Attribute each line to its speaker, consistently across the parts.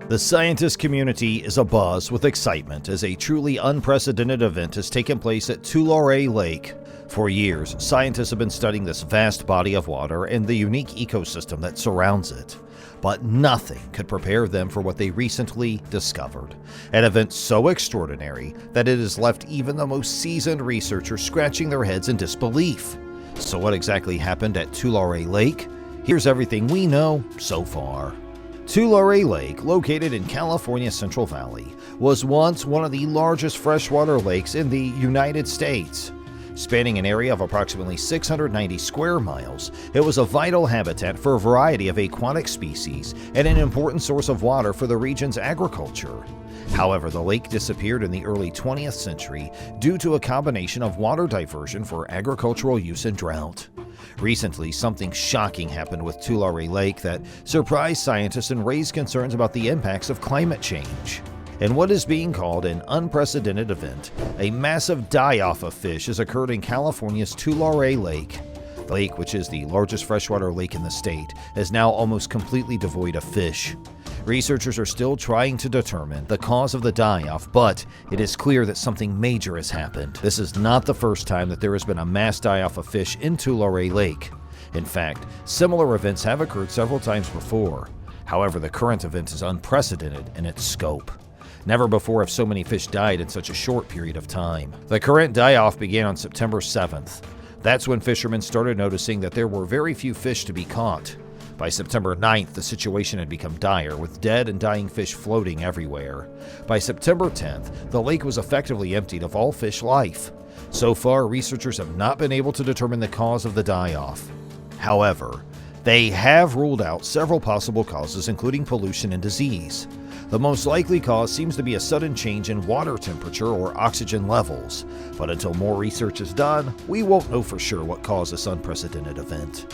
Speaker 1: The scientist community is abuzz with excitement as a truly unprecedented event has taken place at Tulare Lake. For years, scientists have been studying this vast body of water and the unique ecosystem that surrounds it. But nothing could prepare them for what they recently discovered. An event so extraordinary that it has left even the most seasoned researchers scratching their heads in disbelief. So what exactly happened at Tulare Lake? Here's everything we know so far. Tulare Lake, located in California's Central Valley, was once one of the largest freshwater lakes in the United States. Spanning an area of approximately 690 square miles, it was a vital habitat for a variety of aquatic species and an important source of water for the region's agriculture. However, the lake disappeared in the early 20th century due to a combination of water diversion for agricultural use and drought. Recently, something shocking happened with Tulare Lake that surprised scientists and raised concerns about the impacts of climate change. In what is being called an unprecedented event, a massive die-off of fish has occurred in California's Tulare Lake. The lake, which is the largest freshwater lake in the state, is now almost completely devoid of fish. Researchers are still trying to determine the cause of the die-off, but it is clear that something major has happened. This is not the first time that there has been a mass die-off of fish in Tulare Lake. In fact, similar events have occurred several times before. However, the current event is unprecedented in its scope. Never before have so many fish died in such a short period of time. The current die-off began on September 7th. That's when fishermen started noticing that there were very few fish to be caught. By September 9th, the situation had become dire, with dead and dying fish floating everywhere. By September 10th, the lake was effectively emptied of all fish life. So far, researchers have not been able to determine the cause of the die-off. However, they have ruled out several possible causes, including pollution and disease. The most likely cause seems to be a sudden change in water temperature or oxygen levels, but until more research is done, we won't know for sure what caused this unprecedented event.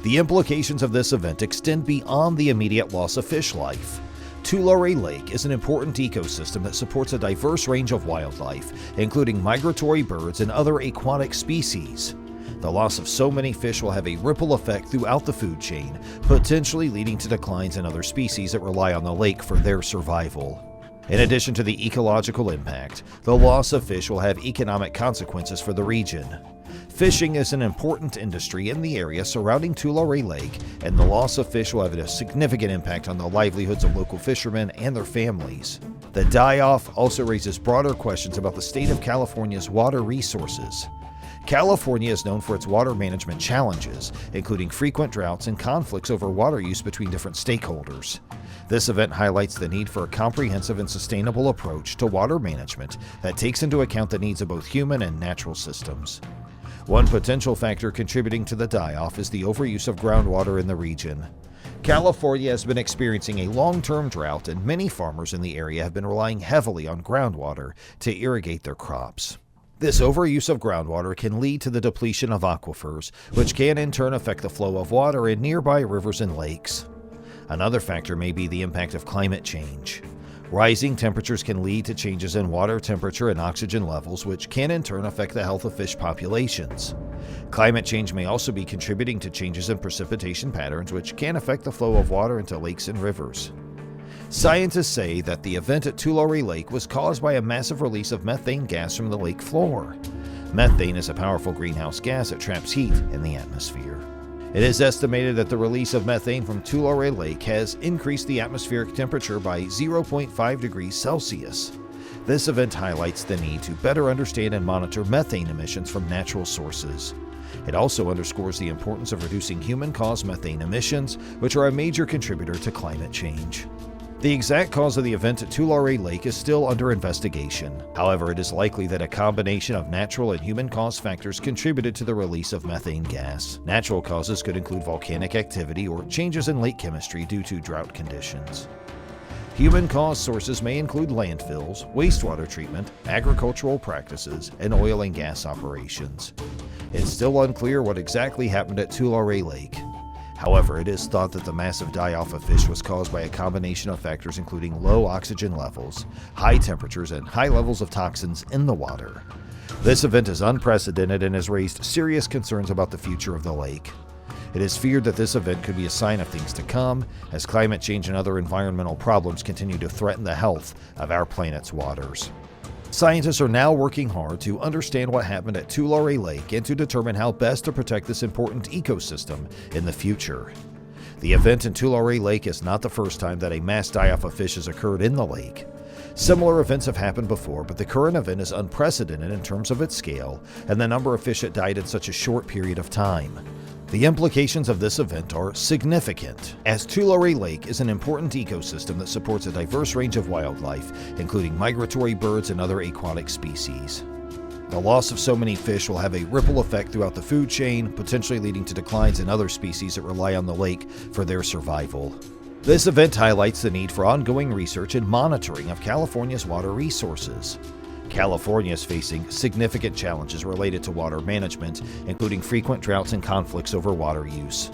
Speaker 1: The implications of this event extend beyond the immediate loss of fish life. Tulare Lake is an important ecosystem that supports a diverse range of wildlife, including migratory birds and other aquatic species. The loss of so many fish will have a ripple effect throughout the food chain, potentially leading to declines in other species that rely on the lake for their survival. In addition to the ecological impact, the loss of fish will have economic consequences for the region. Fishing is an important industry in the area surrounding Tulare Lake, and the loss of fish will have a significant impact on the livelihoods of local fishermen and their families. The die-off also raises broader questions about the state of California's water resources. California is known for its water management challenges, including frequent droughts and conflicts over water use between different stakeholders. This event highlights the need for a comprehensive and sustainable approach to water management that takes into account the needs of both human and natural systems. One potential factor contributing to the die-off is the overuse of groundwater in the region. California has been experiencing a long-term drought, and many farmers in the area have been relying heavily on groundwater to irrigate their crops. This overuse of groundwater can lead to the depletion of aquifers, which can in turn affect the flow of water in nearby rivers and lakes. Another factor may be the impact of climate change. Rising temperatures can lead to changes in water temperature and oxygen levels, which can in turn affect the health of fish populations. Climate change may also be contributing to changes in precipitation patterns, which can affect the flow of water into lakes and rivers. Scientists say that the event at Tulare Lake was caused by a massive release of methane gas from the lake floor. Methane is a powerful greenhouse gas that traps heat in the atmosphere. It is estimated that the release of methane from Tulare Lake has increased the atmospheric temperature by 0.5 degrees Celsius. This event highlights the need to better understand and monitor methane emissions from natural sources. It also underscores the importance of reducing human-caused methane emissions, which are a major contributor to climate change. The exact cause of the event at Tulare Lake is still under investigation. However, it is likely that a combination of natural and human-caused factors contributed to the release of methane gas. Natural causes could include volcanic activity or changes in lake chemistry due to drought conditions. Human-caused sources may include landfills, wastewater treatment, agricultural practices, and oil and gas operations. It's still unclear what exactly happened at Tulare Lake. However, it is thought that the massive die-off of fish was caused by a combination of factors including low oxygen levels, high temperatures, and high levels of toxins in the water. This event is unprecedented and has raised serious concerns about the future of the lake. It is feared that this event could be a sign of things to come, as climate change and other environmental problems continue to threaten the health of our planet's waters. Scientists are now working hard to understand what happened at Tulare Lake and to determine how best to protect this important ecosystem in the future. The event in Tulare Lake is not the first time that a mass die-off of fish has occurred in the lake. Similar events have happened before, but the current event is unprecedented in terms of its scale and the number of fish that died in such a short period of time. The implications of this event are significant, as Tulare Lake is an important ecosystem that supports a diverse range of wildlife, including migratory birds and other aquatic species. The loss of so many fish will have a ripple effect throughout the food chain, potentially leading to declines in other species that rely on the lake for their survival. This event highlights the need for ongoing research and monitoring of California's water resources. California is facing significant challenges related to water management, including frequent droughts and conflicts over water use.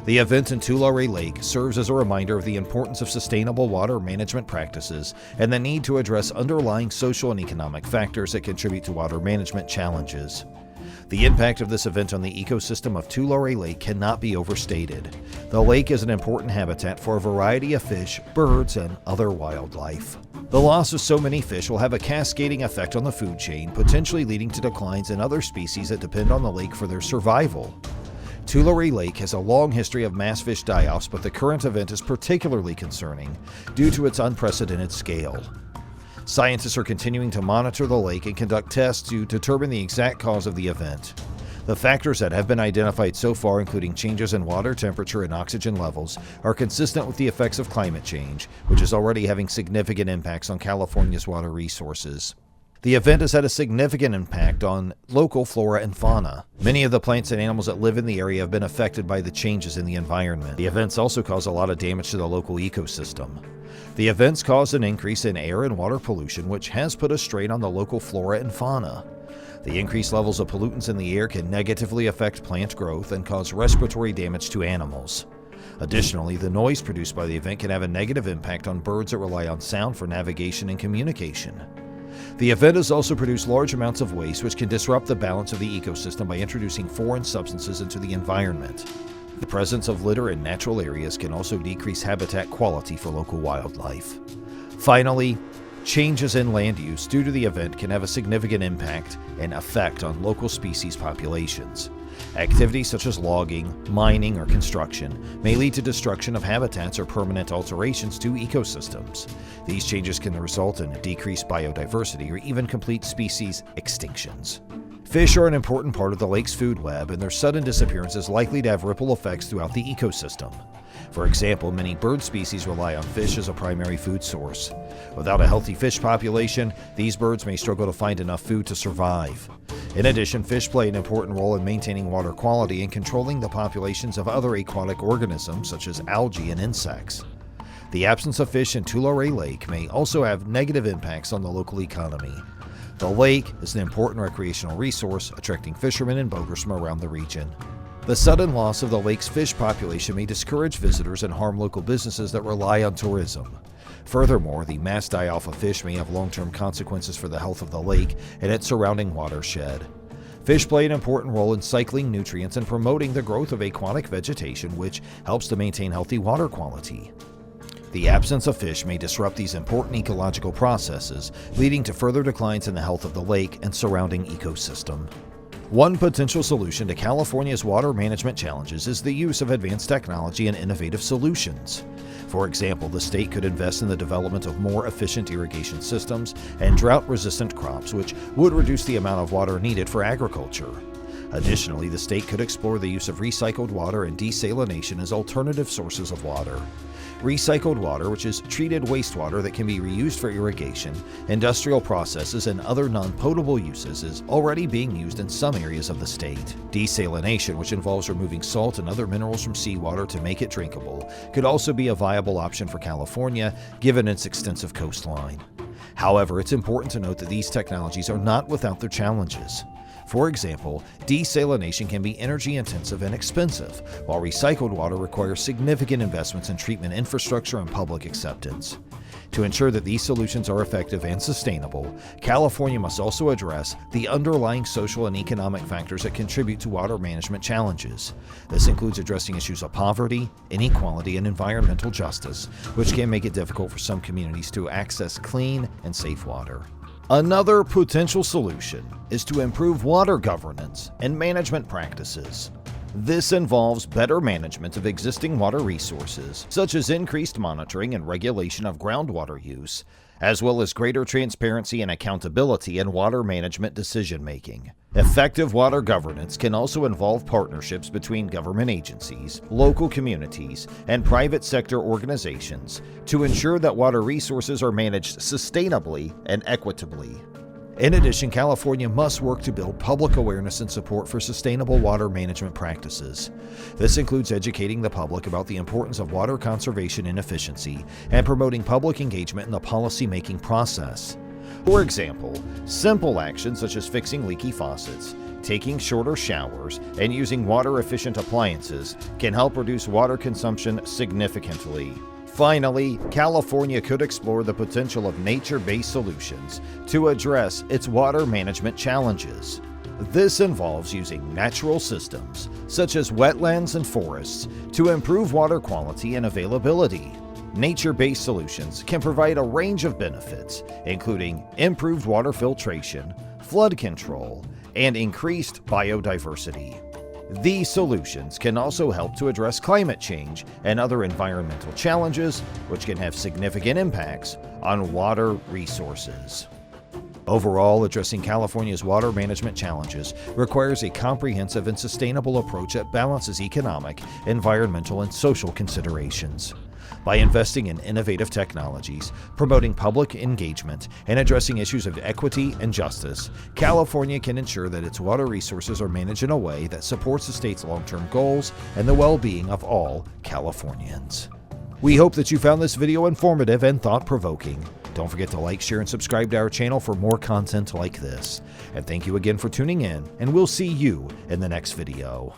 Speaker 1: The event in Tulare Lake serves as a reminder of the importance of sustainable water management practices and the need to address underlying social and economic factors that contribute to water management challenges. The impact of this event on the ecosystem of Tulare Lake cannot be overstated. The lake is an important habitat for a variety of fish, birds, and other wildlife. The loss of so many fish will have a cascading effect on the food chain, potentially leading to declines in other species that depend on the lake for their survival. Tulare Lake has a long history of mass fish die-offs, but the current event is particularly concerning due to its unprecedented scale. Scientists are continuing to monitor the lake and conduct tests to determine the exact cause of the event. The factors that have been identified so far, including changes in water temperature and oxygen levels, are consistent with the effects of climate change, which is already having significant impacts on California's water resources. The event has had a significant impact on local flora and fauna. Many of the plants and animals that live in the area have been affected by the changes in the environment. The events also cause a lot of damage to the local ecosystem. The events caused an increase in air and water pollution, which has put a strain on the local flora and fauna. The increased levels of pollutants in the air can negatively affect plant growth and cause respiratory damage to animals. Additionally, the noise produced by the event can have a negative impact on birds that rely on sound for navigation and communication. The event has also produced large amounts of waste, which can disrupt the balance of the ecosystem by introducing foreign substances into the environment. The presence of litter in natural areas can also decrease habitat quality for local wildlife. Finally, changes in land use due to the event can have a significant impact and effect on local species populations. Activities such as logging, mining, or construction may lead to destruction of habitats or permanent alterations to ecosystems. These changes can result in decreased biodiversity or even complete species extinctions. Fish are an important part of the lake's food web, and their sudden disappearance is likely to have ripple effects throughout the ecosystem. For example, many bird species rely on fish as a primary food source. Without a healthy fish population, these birds may struggle to find enough food to survive. In addition, fish play an important role in maintaining water quality and controlling the populations of other aquatic organisms such as algae and insects. The absence of fish in Tulare Lake may also have negative impacts on the local economy. The lake is an important recreational resource, attracting fishermen and boaters from around the region. The sudden loss of the lake's fish population may discourage visitors and harm local businesses that rely on tourism. Furthermore, the mass die-off of fish may have long-term consequences for the health of the lake and its surrounding watershed. Fish play an important role in cycling nutrients and promoting the growth of aquatic vegetation, which helps to maintain healthy water quality. The absence of fish may disrupt these important ecological processes, leading to further declines in the health of the lake and surrounding ecosystem. One potential solution to California's water management challenges is the use of advanced technology and innovative solutions. For example, the state could invest in the development of more efficient irrigation systems and drought-resistant crops, which would reduce the amount of water needed for agriculture. Additionally, the state could explore the use of recycled water and desalination as alternative sources of water. Recycled water, which is treated wastewater that can be reused for irrigation, industrial processes, and other non-potable uses, is already being used in some areas of the state. Desalination, which involves removing salt and other minerals from seawater to make it drinkable, could also be a viable option for California, given its extensive coastline. However, it's important to note that these technologies are not without their challenges. For example, desalination can be energy-intensive and expensive, while recycled water requires significant investments in treatment infrastructure and public acceptance. To ensure that these solutions are effective and sustainable, California must also address the underlying social and economic factors that contribute to water management challenges. This includes addressing issues of poverty, inequality, and environmental justice, which can make it difficult for some communities to access clean and safe water. Another potential solution is to improve water governance and management practices. This involves better management of existing water resources, such as increased monitoring and regulation of groundwater use, as well as greater transparency and accountability in water management decision-making. Effective water governance can also involve partnerships between government agencies, local communities, and private sector organizations to ensure that water resources are managed sustainably and equitably. In addition, California must work to build public awareness and support for sustainable water management practices. This includes educating the public about the importance of water conservation and efficiency and promoting public engagement in the policy-making process. For example, simple actions such as fixing leaky faucets, taking shorter showers, and using water-efficient appliances can help reduce water consumption significantly. Finally, California could explore the potential of nature-based solutions to address its water management challenges. This involves using natural systems, such as wetlands and forests, to improve water quality and availability. Nature-based solutions can provide a range of benefits, including improved water filtration, flood control, and increased biodiversity. These solutions can also help to address climate change and other environmental challenges, which can have significant impacts on water resources. Overall, addressing California's water management challenges requires a comprehensive and sustainable approach that balances economic, environmental, and social considerations. By investing in innovative technologies, promoting public engagement, and addressing issues of equity and justice, California can ensure that its water resources are managed in a way that supports the state's long-term goals and the well-being of all Californians. We hope that you found this video informative and thought-provoking. Don't forget to like, share, and subscribe to our channel for more content like this. And thank you again for tuning in, and we'll see you in the next video.